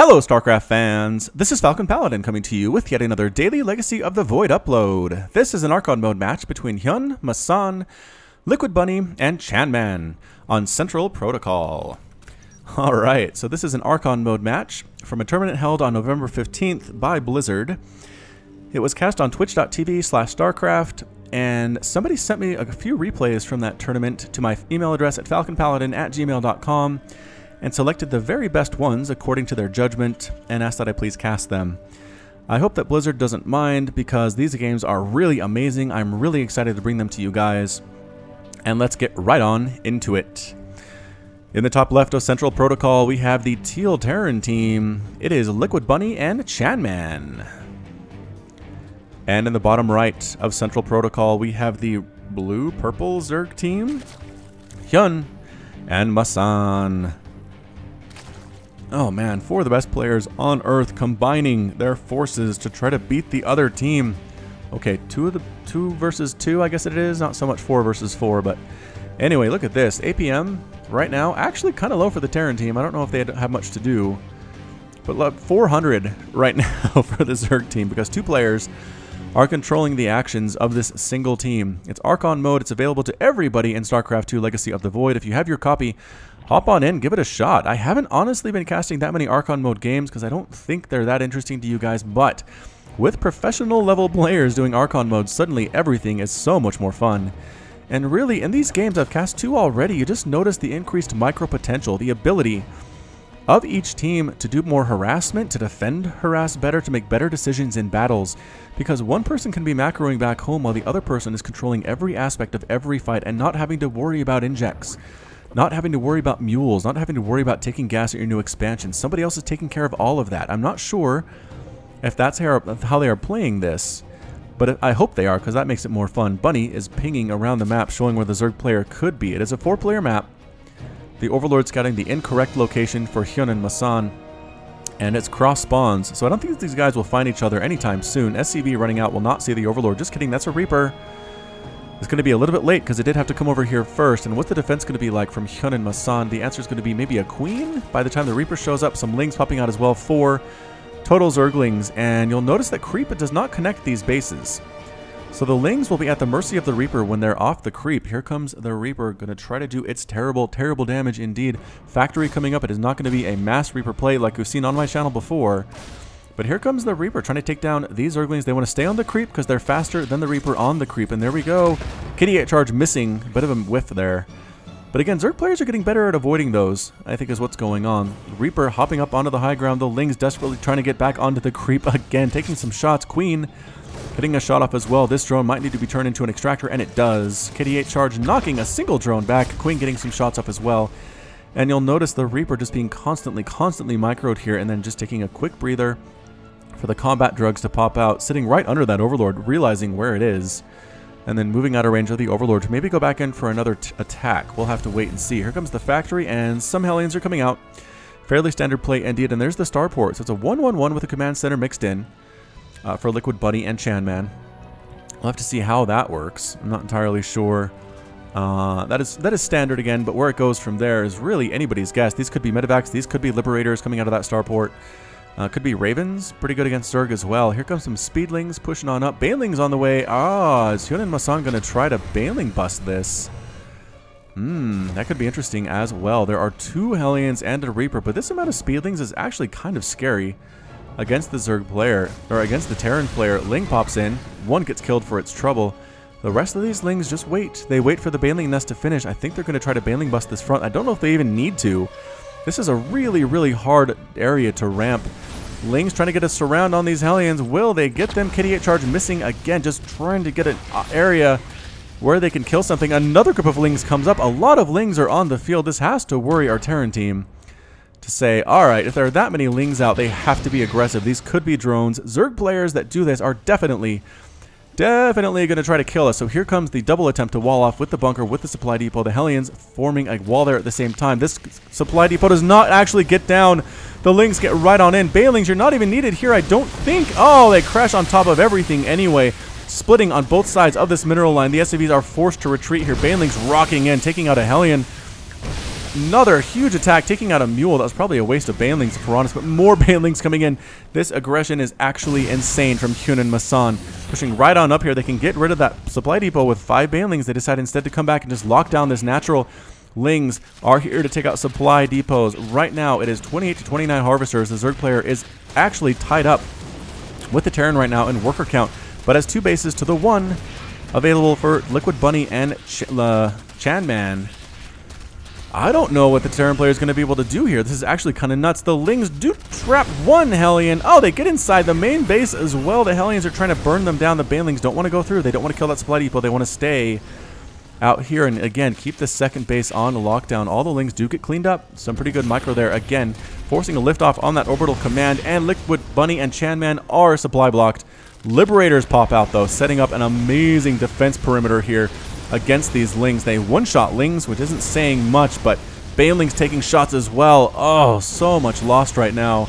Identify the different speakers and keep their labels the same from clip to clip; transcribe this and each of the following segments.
Speaker 1: Hello StarCraft fans, this is Falcon Paladin coming to you with yet another daily Legacy of the Void upload. This is an Archon mode match between HyuN, MaSsan, Liquid Bunny, and ChanmanV on Central Protocol. Alright, so this is an Archon mode match from a tournament held on November 15th by Blizzard. It was cast on twitch.tv/StarCraft, and somebody sent me a few replays from that tournament to my email address at falconpaladin@gmail.com. and selected the very best ones according to their judgment and asked that I please cast them. I hope that Blizzard doesn't mind because these games are really amazing. I'm really excited to bring them to you guys. And let's get right on into it. In the top left of Central Protocol, we have the Teal Terran team. It is Liquid Bunny and ChanmanV. And in the bottom right of Central Protocol, we have the Blue-Purple Zerg team, HyuN and MaSsan. Oh man, four of the best players on Earth combining their forces to try to beat the other team. Okay, two versus two, I guess it is. Not so much 4 versus 4, but anyway, look at this. APM right now actually kind of low for the Terran team. I don't know if they have much to do, but look, 400 right now for the Zerg team because 2 players are controlling the actions of this single team. It's Archon mode. It's available to everybody in StarCraft 2 Legacy of the Void. If you have your copy, hop on in, give it a shot. I haven't honestly been casting that many Archon mode games because I don't think they're that interesting to you guys, but with professional level players doing Archon mode, suddenly everything is so much more fun. And really, in these games, I've cast 2 already, you just notice the increased micro potential, the ability of each team to do more harassment, to defend harass better, to make better decisions in battles. Because one person can be macroing back home while the other person is controlling every aspect of every fight and not having to worry about injects. Not having to worry about mules, not having to worry about taking gas at your new expansion. Somebody else is taking care of all of that. I'm not sure if that's how they are playing this, but I hope they are because that makes it more fun. Bunny is pinging around the map showing where the Zerg player could be. It is a 4-player map. The Overlord scouting the incorrect location for HyuN and MaSsan, and it's cross spawns, so I don't think these guys will find each other anytime soon. SCV running out will not see the Overlord. Just kidding, that's a Reaper. It's going to be a little bit late because it did have to come over here first. And what's the defense going to be like from HyuN and MaSsan? The answer is going to be maybe a Queen by the time the Reaper shows up. Some Lings popping out as well. 4 total Zerglings. And you'll notice that Creep does not connect these bases. So the Lings will be at the mercy of the Reaper when they're off the Creep. Here comes the Reaper going to try to do its terrible, terrible damage indeed. Factory coming up. It is not going to be a mass Reaper play like we've seen on my channel before. But here comes the Reaper trying to take down these Zerglings. They want to stay on the Creep because they're faster than the Reaper on the Creep. And there we go. Kitty 8 charge missing. Bit of a whiff there. But again, Zerg players are getting better at avoiding those, I think is what's going on. Reaper hopping up onto the high ground. The Lings desperately trying to get back onto the Creep again. Taking some shots. Queen getting a shot off as well. This drone might need to be turned into an extractor, and it does. Kitty 8 charge knocking a single drone back. Queen getting some shots off as well. And you'll notice the Reaper just being constantly microed here and then just taking a quick breather for the combat drugs to pop out, sitting right under that Overlord, realizing where it is, and then moving out of range of the Overlord to maybe go back in for another attack. We'll have to wait and see. Here comes the factory, and some Hellions are coming out. Fairly standard play indeed, and there's the starport. So it's a 1-1-1 with a command center mixed in for Liquid Bunny and ChanmanV. We'll have to see how that works. I'm not entirely sure. That is standard again, but where it goes from there is really anybody's guess. These could be medevacs, these could be liberators coming out of that starport. Could be Ravens, pretty good against Zerg as well. Here comes some Speedlings pushing on up. Banelings on the way. Is HyuN and MaSsan going to try to Baneling bust this? That could be interesting as well. There are 2 Hellions and a Reaper, but this amount of Speedlings is actually kind of scary against the Zerg player, or against the Terran player. Ling pops in. 1 gets killed for its trouble. The rest of these Lings just wait. They wait for the Baneling nest to finish. I think they're going to try to Baneling bust this front. I don't know if they even need to. This is a really hard area to ramp. Lings trying to get a surround on these Hellions. Will they get them? Kitty 8 charge missing again, just trying to get an area where they can kill something. Another group of Lings comes up. A lot of Lings are on the field. This has to worry our Terran team to say, alright, if there are that many Lings out, they have to be aggressive. These could be drones. Zerg players that do this are definitely going to try to kill us. So here comes the double attempt to wall off with the bunker, with the supply depot. The Hellions forming a wall there at the same time. This supply depot does not actually get down. The Lings get right on in. Banelings, you're not even needed here, I don't think. Oh, they crash on top of everything anyway. Splitting on both sides of this mineral line. The SCVs are forced to retreat here. Banelings rocking in, taking out a Hellion. Another huge attack, taking out a mule. That was probably a waste of banelings, if we're honest, but more banelings coming in. This aggression is actually insane from HyuN and MaSsan. Pushing right on up here. They can get rid of that supply depot with 5 banelings. They decide instead to come back and just lock down this natural. Lings are here to take out supply depots. Right now, it is 28 to 29 harvesters. The Zerg player is actually tied up with the Terran right now in worker count, but has 2 bases to the 1 available for Liquid Bunny and ChanmanV. I don't know what the Terran player is going to be able to do here. This is actually kind of nuts. The Lings do trap 1 Hellion. Oh, they get inside the main base as well. The Hellions are trying to burn them down. The banelings don't want to go through. They don't want to kill that supply depot. They want to stay out here and, again, keep the second base on lockdown. All the Lings do get cleaned up. Some pretty good micro there. Again, forcing a liftoff on that orbital command. And Liquid Bunny and ChanmanV are supply blocked. Liberators pop out, though, setting up an amazing defense perimeter here against these Lings. They one-shot Lings, which isn't saying much, but banelings taking shots as well. Oh, so much lost right now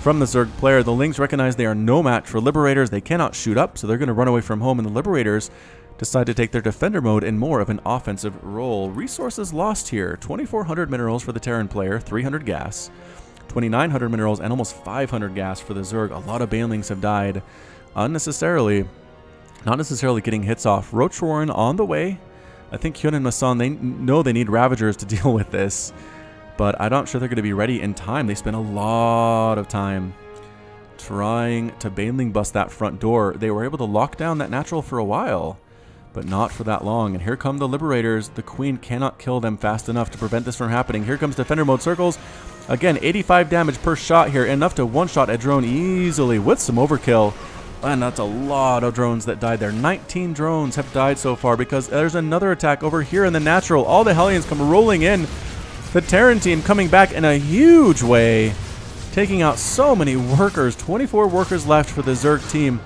Speaker 1: from the Zerg player. The Lings recognize they are no match for Liberators. They cannot shoot up, so they're going to run away from home, and the Liberators decide to take their defender mode in more of an offensive role. Resources lost here. 2,400 minerals for the Terran player, 300 gas, 2,900 minerals, and almost 500 gas for the Zerg. A lot of banelings have died unnecessarily. Not necessarily getting hits off. Roach Warren on the way. I think HyuN and MaSsan, they know they need Ravagers to deal with this, but I'm not sure they're going to be ready in time. They spent a lot of time trying to baneling bust that front door. They were able to lock down that natural for a while, but not for that long. And here come the Liberators. The Queen cannot kill them fast enough to prevent this from happening. Here comes Defender Mode Circles. Again, 85 damage per shot here, enough to one-shot a drone easily with some overkill. And that's a lot of drones that died there. 19 drones have died so far because there's another attack over here in the natural. All the Hellions come rolling in. The Terran team coming back in a huge way, taking out so many workers. 24 workers left for the Zerg team.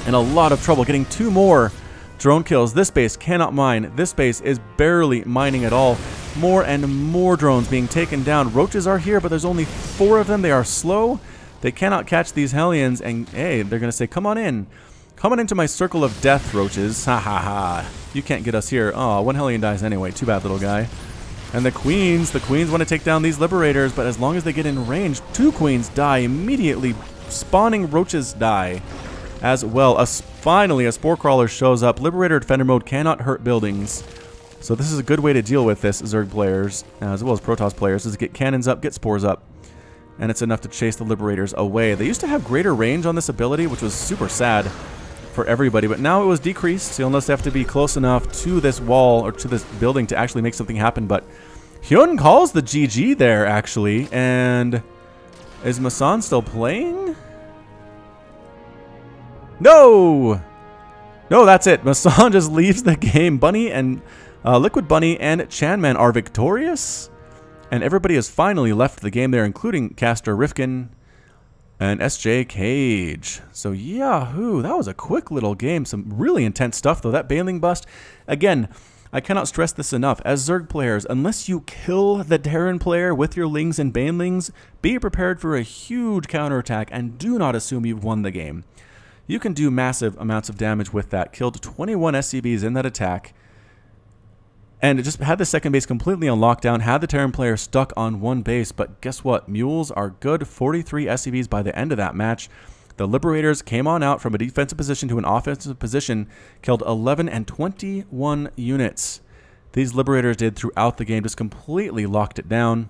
Speaker 1: In a lot of trouble, getting 2 more drone kills. This base cannot mine. This base is barely mining at all. More and more drones being taken down. Roaches are here, but there's only 4 of them. They are slow. They cannot catch these Hellions, and hey, they're going to say, come on in. Come on into my circle of death, Roaches. Ha ha ha. You can't get us here. Oh, 1 Hellion dies anyway. Too bad, little guy. And the Queens want to take down these Liberators, but as long as they get in range, 2 Queens die immediately. Spawning Roaches die as well. Finally, a Spore Crawler shows up. Liberator Defender Mode cannot hurt buildings. So this is a good way to deal with this, Zerg players, as well as Protoss players, is get cannons up, get spores up. And it's enough to chase the Liberators away. They used to have greater range on this ability, which was super sad for everybody, but now it was decreased. So you'll notice they have to be close enough to this wall or to this building to actually make something happen. But HyuN calls the GG there, actually. And is MaSsan still playing? No! No, that's it. MaSsan just leaves the game. Bunny and Liquid Bunny and ChanmanV are victorious. And everybody has finally left the game there, including Caster Rifkin and SJ Cage. So, yahoo, that was a quick little game. Some really intense stuff, though. That baneling bust, again, I cannot stress this enough. As Zerg players, unless you kill the Terran player with your Lings and banelings, be prepared for a huge counterattack and do not assume you've won the game. You can do massive amounts of damage with that. Killed 21 SCBs in that attack. And it just had the second base completely on lockdown, had the Terran player stuck on 1 base, but guess what? Mules are good. 43 SCVs by the end of that match. The Liberators came on out from a defensive position to an offensive position, killed 11 and 21 units. These Liberators did throughout the game, just completely locked it down.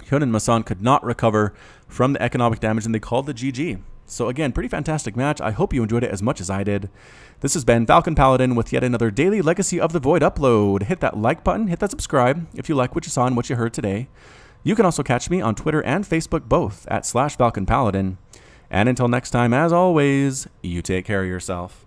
Speaker 1: HyuN and MaSsan could not recover from the economic damage, and they called the GG. So again, pretty fantastic match. I hope you enjoyed it as much as I did. This has been Falcon Paladin with yet another daily Legacy of the Void upload. Hit that like button, hit that subscribe if you like what you saw and what you heard today. You can also catch me on Twitter and Facebook both at /FalconPaladin. And until next time, as always, you take care of yourself.